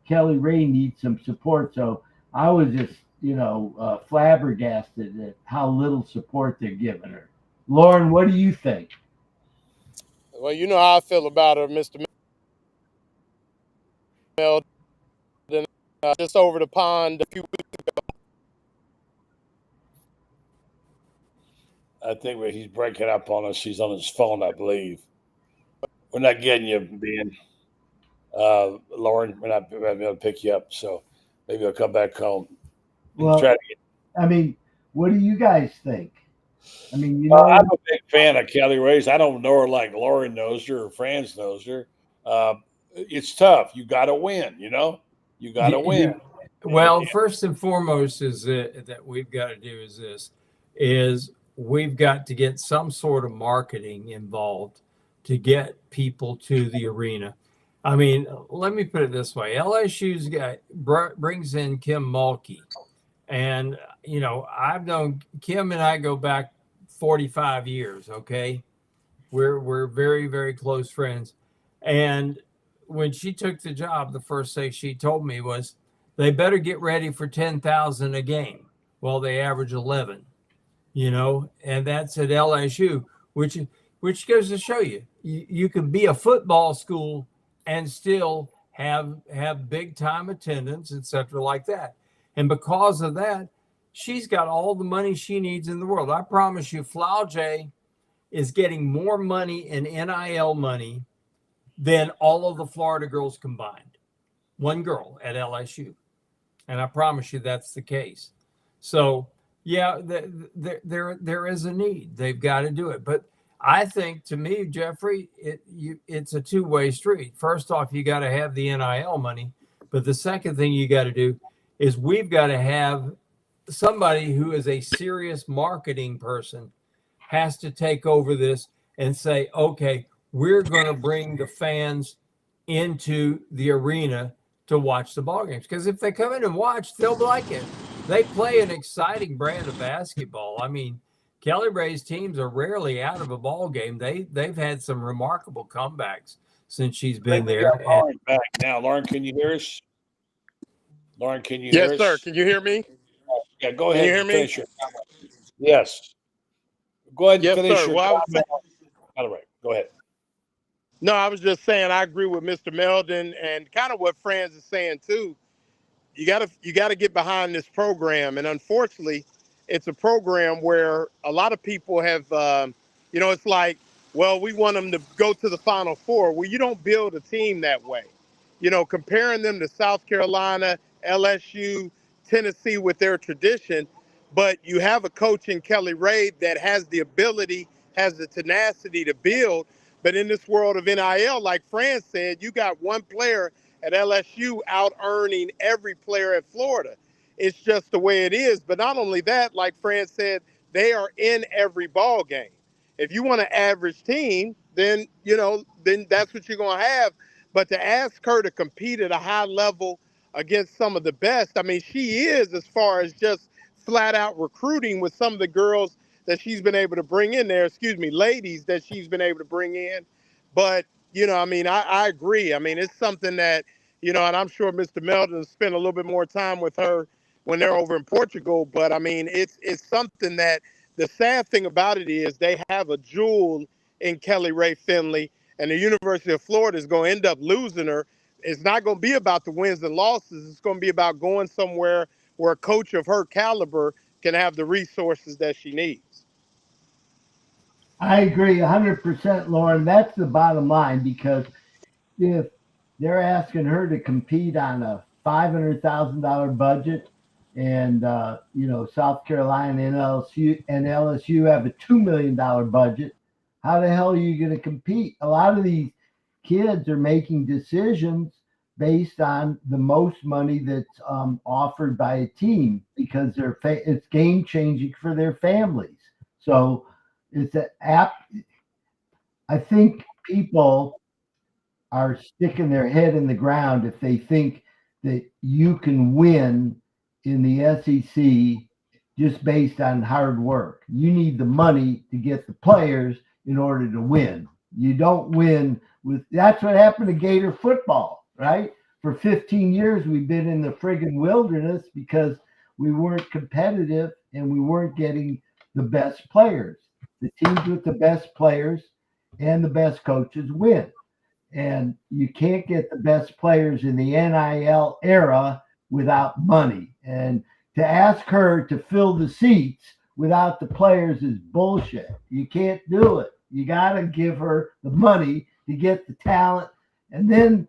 Kelly Ray needs some support. So I was just, flabbergasted at how little support they're giving her. Loren, what do you think? Well, you know how I feel about her, Mr. Meldon. Just over the pond a few weeks ago. I think he's breaking up on us. He's on his phone, I believe. We're not getting you, Ben. Loren, we're not able to pick you up, so maybe I'll come back home. Well, what do you guys think? I'm a big fan of Kelly Ray's. I don't know her like Loren knows her or Franz knows her. It's tough. You got to win, You got to win. Well, first and foremost is that we've got to do is we've got to get some sort of marketing involved to get people to the arena. I mean, let me put it this way. LSU's brings in Kim Mulkey. And, you know, I've known Kim and I go back 45 years, okay? We're very, very close friends. And when she took the job, the first thing she told me was, they better get ready for 10,000 a game. Well, they average 11, you know, and that's at LSU, which goes to show you can be a football school and still have big time attendance, etc., like that. And because of that, she's got all the money she needs in the world. I promise you, Flaujae is getting more money in NIL money than all of the Florida girls combined. One girl at LSU. And I promise you that's the case. So, yeah, there is a need. They've got to do it. But I think, to me, Jeffrey, it's a two-way street. First off, you got to have the NIL money. But the second thing you got to do is we've got to have somebody who is a serious marketing person has to take over this and say, okay, we're going to bring the fans into the arena to watch the ball games. Because if they come in and watch, they'll like it. They play an exciting brand of basketball. I mean, Kelly Ray's teams are rarely out of a ball game. They've had some remarkable comebacks since she's been there. Loren back now. Loren, can you hear us? Loren, can you hear us? Yes, sir. Can you hear me? Yeah, go ahead. Can you hear me? Finish your comment. Yes. Go ahead and finish sir. your comment. All right, go ahead. No, I was just saying I agree with Mr. Meldon and kind of what Franz is saying too. You gotta get behind this program, and unfortunately, it's a program where a lot of people have, it's like, well, we want them to go to the Final Four. Well, you don't build a team that way. You know, comparing them to South Carolina, LSU, Tennessee with their tradition, but you have a coach in Kelly Ray that has the ability, has the tenacity to build. But in this world of NIL, like Franz said, you got one player at LSU out earning every player at Florida. It's just the way it is. But not only that, like Franz said, they are in every ball game. If you want an average team, then that's what you're going to have. But to ask her to compete at a high level against some of the best, I mean, she is, as far as just flat out recruiting with some of the girls that she's been able to bring in there, ladies that she's been able to bring in. But, I agree. I mean, it's something that, and I'm sure Mr. Meldon spent a little bit more time with her when they're over in Portugal. But, I mean, it's something that the sad thing about it is they have a jewel in Kelly Ray Finley, and the University of Florida is going to end up losing her. It's not going to be about the wins and losses. It's going to be about going somewhere where a coach of her caliber can have the resources that she needs. I agree 100%, Loren. That's the bottom line, because if they're asking her to compete on a $500,000 budget, and South Carolina and LSU have a $2 million budget, how the hell are you going to compete? A lot of these kids are making decisions based on the most money that's offered by a team, because it's game changing for their families. So it's I think people are sticking their head in the ground if they think that you can win in the SEC just based on hard work. You need the money to get the players in order to win. You don't win that's what happened to Gator football, right? For 15 years, we've been in the friggin' wilderness because we weren't competitive and we weren't getting the best players. The teams with the best players and the best coaches win. And you can't get the best players in the NIL era without money. And to ask her to fill the seats without the players is bullshit. You can't do it. You got to give her the money to get the talent, and then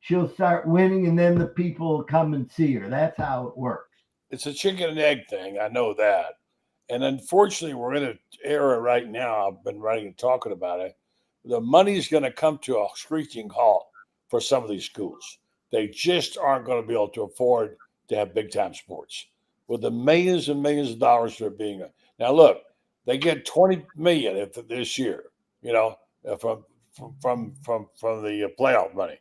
she'll start winning, and then the people will come and see her. That's how it works. It's a chicken and egg thing. I know that. And unfortunately, we're in an era right now. I've been writing and talking about it. The money's going to come to a screeching halt for some of these schools. They just aren't going to be able to afford to have big time sports with the millions and millions of dollars that are being. Now, look, they get $20 million this year, the playoff money,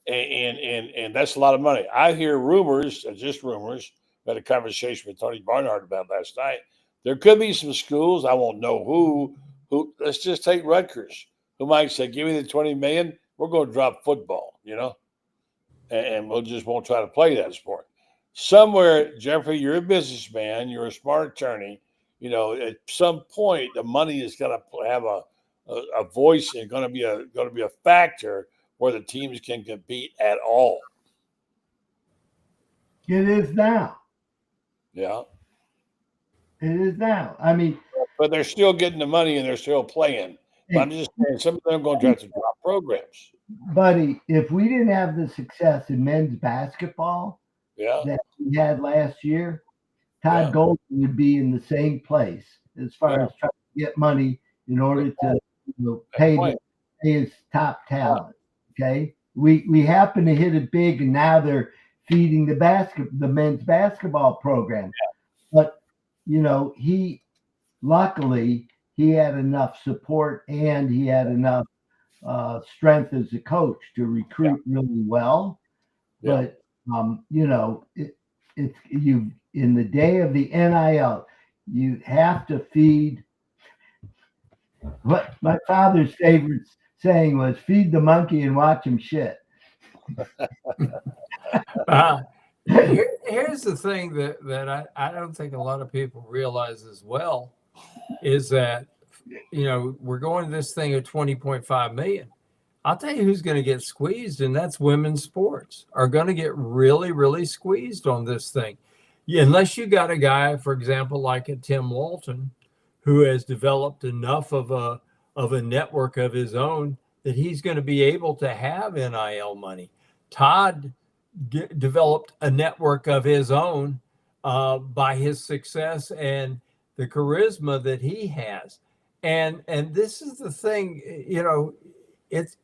and that's a lot of money. I hear rumors, just rumors. We had a conversation with Tony Barnhart about last night. There could be some schools, I won't know who. Let's just take Rutgers, who might say, "Give me the $20 million. We're going to drop football," and we'll just won't try to play that sport. Somewhere, Jeffrey, you're a businessman, you're a smart attorney. At some point, the money is going to have a voice and going to be a factor where the teams can compete at all. It is now. Yeah. It is now. I mean, but they're still getting the money and they're still playing. But I'm just saying, some of them are going to have to drop programs. Buddy, if we didn't have the success in men's basketball that we had last year, Todd Golden would be in the same place as far as trying to get money in order to pay his top talent. Okay, we happen to hit it big, and now they're feeding the men's basketball program. But luckily he had enough support and he had enough strength as a coach to recruit really well. But it's you in the day of the NIL, you have to feed. What my father's favorite saying was, "Feed the monkey and watch him shit." Here's the thing that I don't think a lot of people realize as well is that, we're going to this thing at 20.5 million. I'll tell you who's going to get squeezed, and that's women's sports are going to get really, really squeezed on this thing. Unless you got a guy, for example, like a Tim Walton, who has developed enough of a network of his own that he's going to be able to have NIL money. Todd developed a network of his own by his success and the charisma that he has. And this is the thing, it's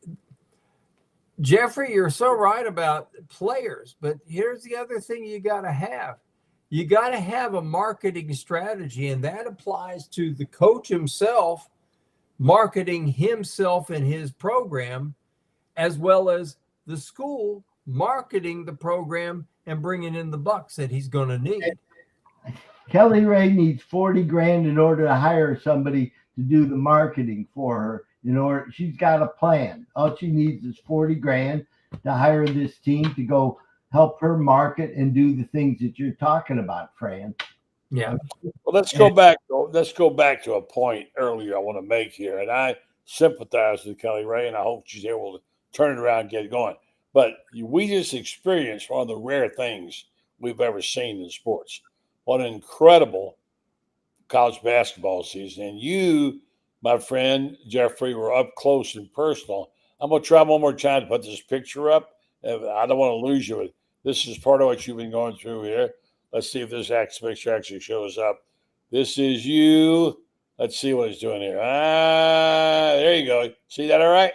Jeffrey, you're so right about players, but here's the other thing you got to have. You got to have a marketing strategy, and that applies to the coach himself, marketing himself and his program, as well as the school marketing the program and bringing in the bucks that he's going to need. Kelly Ray needs $40,000 in order to hire somebody to do the marketing for her. She's got a plan. All she needs is $40,000 to hire this team to go help her market and do the things that you're talking about, Fran. Yeah. Well, let's go back to a point earlier I want to make here, and I sympathize with Kelly Ray, and I hope she's able to turn it around and get going. But we just experienced one of the rare things we've ever seen in sports. What an incredible college basketball season. And you, my friend Jeffrey, were up close and personal. I'm going to try one more time to put this picture up. I don't want to lose you. This is part of what you've been going through here. Let's see if this picture actually shows up. This is you. Let's see what it's doing here. There you go. See that all right?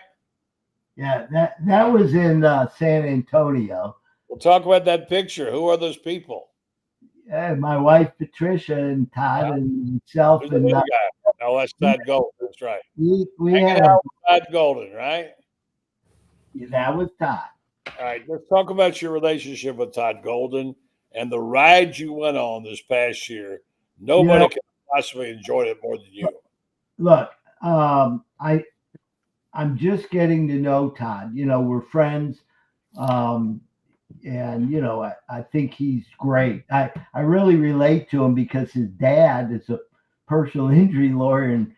Yeah, that was in San Antonio. We'll talk about that picture. Who are those people? My wife Patricia and Todd and myself. And no, that's Todd Golden. That's right. We hanging had out with Todd Golden, right? That was Todd. All right, let's talk about your relationship with Todd Golden and the ride you went on this past year. Nobody could possibly enjoyed it more than you. Look, I'm just getting to know Todd. We're friends. And, I think he's great. I really relate to him because his dad is a personal injury lawyer in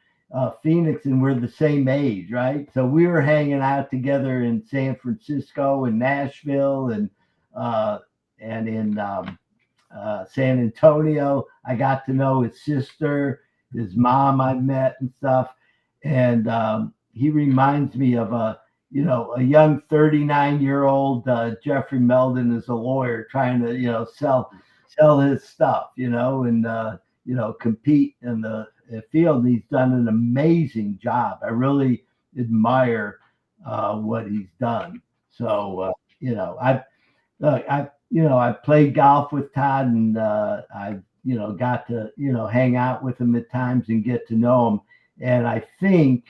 Phoenix, and we're the same age, right? So we were hanging out together in San Francisco and Nashville and in San Antonio. I got to know his sister, his mom I met and stuff. And he reminds me of a young 39-year-old Jeffrey Meldon as a lawyer trying to, sell his stuff, and, compete in the field. He's done an amazing job. I really admire what he's done. So, I played golf with Todd, and I, got to, hang out with him at times and get to know him. And I think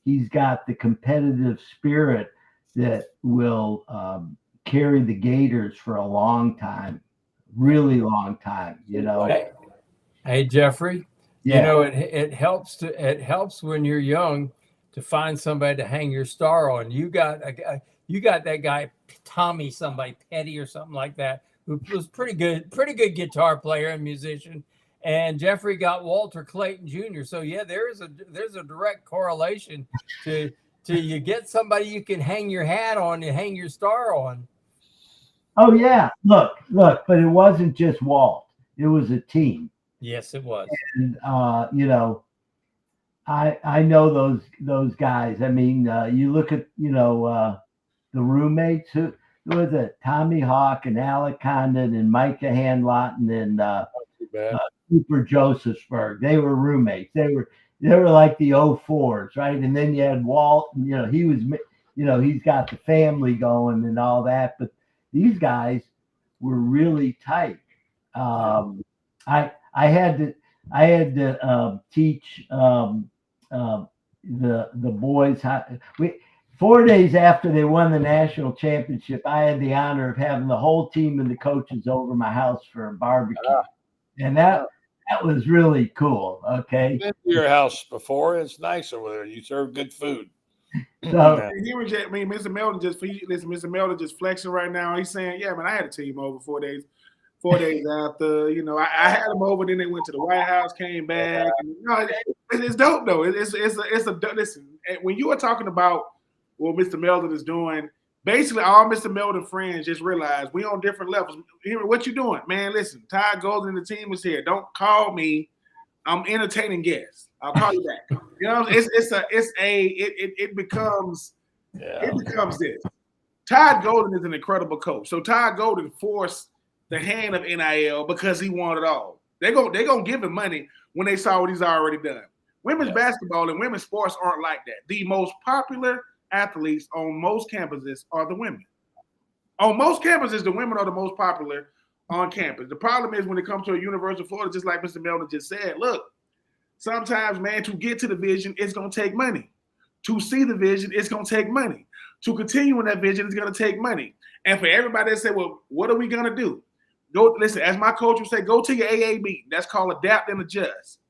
he's got the competitive spirit that will carry the Gators for a long time, really long time, you know. Hey Jeffrey, Yeah. you know, it helps when you're young to find somebody to hang your star on. You got that guy Tommy, somebody Petty or something like that, who was pretty good guitar player and musician. And Jeffrey got Walter Clayton Jr. So yeah, there's a direct correlation to you get somebody you can hang your hat on and hang your star on. Oh yeah, look, but it wasn't just Walt; it was a team. Yes, it was. And you know, I know those guys. I mean, you look at the roommates. Who was it? Tommy Hawk and Alec Condon and Micah Hanlott and Cooper Josephsburg. They were roommates. They were like the 04s, right? And then you had Walt, and he was, he's got the family going and all that. But these guys were really tight. I had to teach the boys how. 4 days after they won the national championship, I had the honor of having the whole team and the coaches over my house for a barbecue, and that was really cool. Okay, I've been to your house before. It's nice over there. You serve good food. So Mr. Meldon just flexing right now. He's saying, "Yeah, man, I had a team over 4 days." 4 days after, I had them over. Then they went to the White House, came back. And, it's dope though. It's a listen. When you are talking about what Mr. Meldon is doing, basically all Mr. Meldon friends just realize we on different levels. Here, what you doing, man? Listen, Todd Golden and the team is here. Don't call me. I'm entertaining guests. I'll call you back. It becomes this. Todd Golden is an incredible coach. So Todd Golden forced the hand of NIL because he wanted all. They're gonna give him money when they saw what he's already done. Women's basketball and women's sports aren't like that. The most popular athletes on most campuses are the women. On most campuses, the women are the most popular on campus. The problem is when it comes to a University of Florida, just like Mr. Meldon just said, look, sometimes, man, to get to the vision, it's going to take money. To see the vision, it's going to take money. To continue in that vision, it's going to take money. And for everybody to say, well, what are we going to do? Go listen, as my coach would say, go to your AA meeting. That's called adapt and adjust.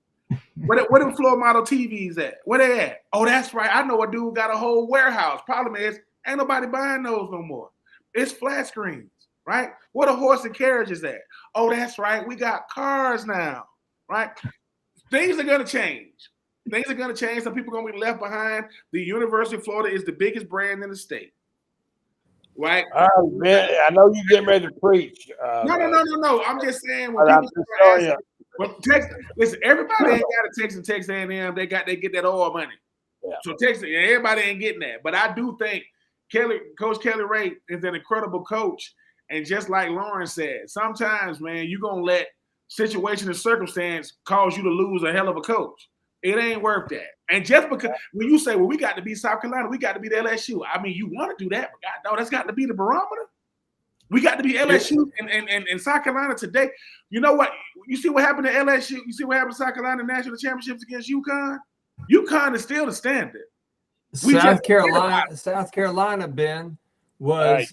Where them floor model TVs at? Where they at? Oh, that's right. I know a dude got a whole warehouse. Problem is, ain't nobody buying those no more. It's flat screens, right? Where the horse and carriages at? Oh, that's right. We got cars now, right? Things are going to change. Things are going to change. Some people are going to be left behind. The University of Florida is the biggest brand in the state, right? Man, I know you're getting ready to preach. No. I'm just saying when people start asking, listen, everybody ain't got a Texas A&M. They get that oil money. Yeah. So Texas, everybody ain't getting that. But I do think Coach Kelly Ray is an incredible coach. And just like Loren said, sometimes, man, you're going to let situation and circumstance cause you to lose a hell of a coach. It ain't worth that. And just because when you say, well, we got to beat South Carolina, we got to beat LSU. I mean, you want to do that, but God, no, that's got to be the barometer. We got to be LSU and South Carolina today. You know what? You see what happened to LSU? You see what happened to South Carolina national championships against UConn? UConn is still the standard. South Carolina, Ben, was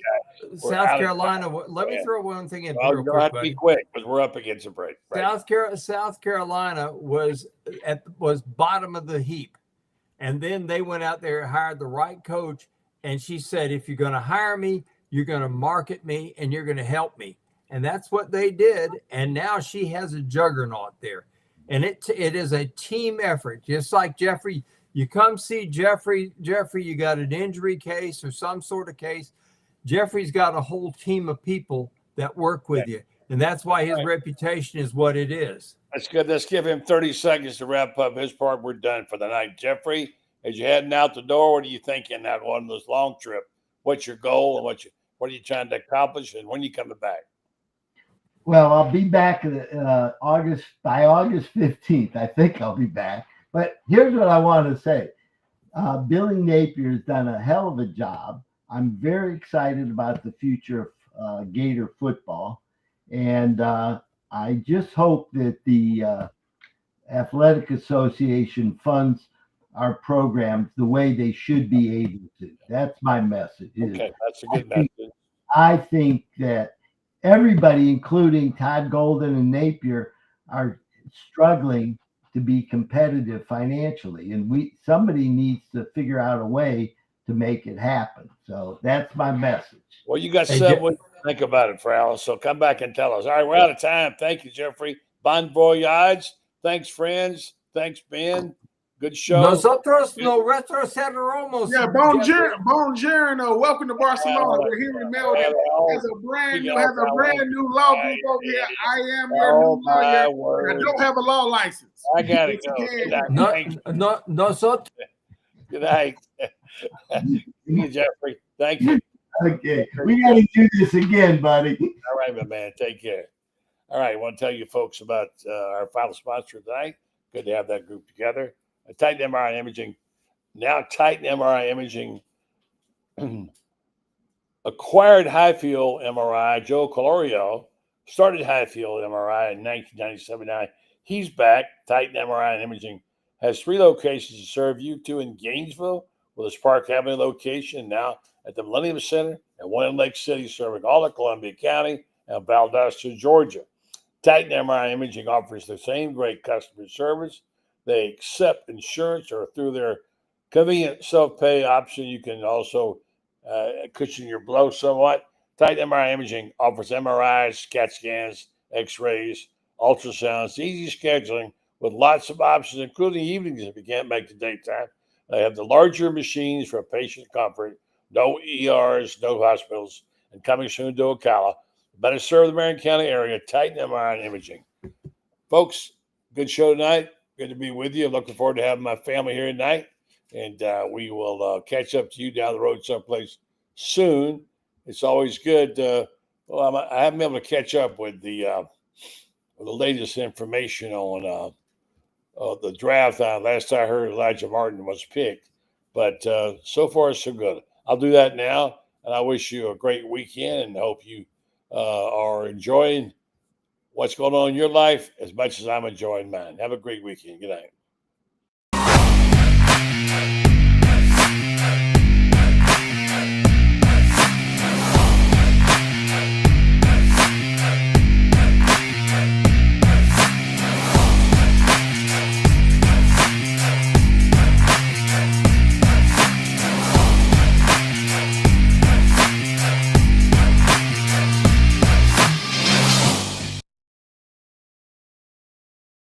South Carolina. Let me throw one thing in real quick. Have to be quick because we're up against a break. Right? South Carolina was bottom of the heap, and then they went out there and hired the right coach. And she said, if you're going to hire me, you're going to market me, and you're going to help me. And that's what they did. And now she has a juggernaut there. And it is a team effort. Just like Jeffrey, you come see Jeffrey, you got an injury case or some sort of case. Jeffrey's got a whole team of people that work with you. And that's why his reputation is what it is. That's good. Let's give him 30 seconds to wrap up his part. We're done for the night. Jeffrey, as you're heading out the door, what are you thinking that one of those long trip? What's your goal and what are you trying to accomplish, and when are you coming back? Well, I'll be back by August 15th. I think I'll be back. But here's what I want to say. Billy Napier's done a hell of a job. I'm very excited about the future of Gator football. And I just hope that the Athletic Association funds our programs the way they should be able to. That's my message. Okay, that's a good message. I think that everybody, including Todd Golden and Napier, are struggling to be competitive financially, and somebody needs to figure out a way to make it happen. So that's my message. Well, you got 7 weeks to think about it, Frallis. So come back and tell us. All right, we're out of time. Thank you, Jeffrey. Bon voyage. Thanks, friends. Thanks, Ben. Good show. Nosotros no retrocederemos. Yeah, Bonjourno. Welcome to Barcelona. We're here in Meldon. Has a brand new law group over here. I am your new lawyer. I don't have a law license. I gotta go. Nosotros. Good night. Thank you, Jeffrey. Thank you. Okay, we got to do this again, buddy. All right, my man. Take care. All right, I want to tell you folks about our final sponsor tonight. Good to have that group together. Titan MRI Imaging. Now Titan MRI Imaging acquired high field MRI. Joe Colorio started high field MRI in 1997. Now he's back. Titan MRI and Imaging has 3 locations to serve you, 2 in Gainesville with a Spark Avenue location, now at the Millennium Center, and 1 in Lake City, serving all of Columbia County and Valdosta, Georgia. Titan MRI Imaging offers the same great customer service. They accept insurance, or through their convenient self-pay option, you can also cushion your blow somewhat. Titan MRI Imaging offers MRIs, CAT scans, X-rays, ultrasounds, easy scheduling with lots of options, including evenings if you can't make the daytime. They have the larger machines for patient comfort, no ERs, no hospitals, and coming soon to Ocala. Better serve the Marion County area. Titan MRI and Imaging. Folks, good show tonight. Good to be with you. Looking forward to having my family here tonight. And we will catch up to you down the road someplace soon. It's always good. I haven't been able to catch up with the latest information on the draft. Last I heard, Elijah Martin was picked. But so far, so good. I'll do that now. And I wish you a great weekend and hope you are enjoying what's going on in your life as much as I'm enjoying mine. Have a great weekend. Good night.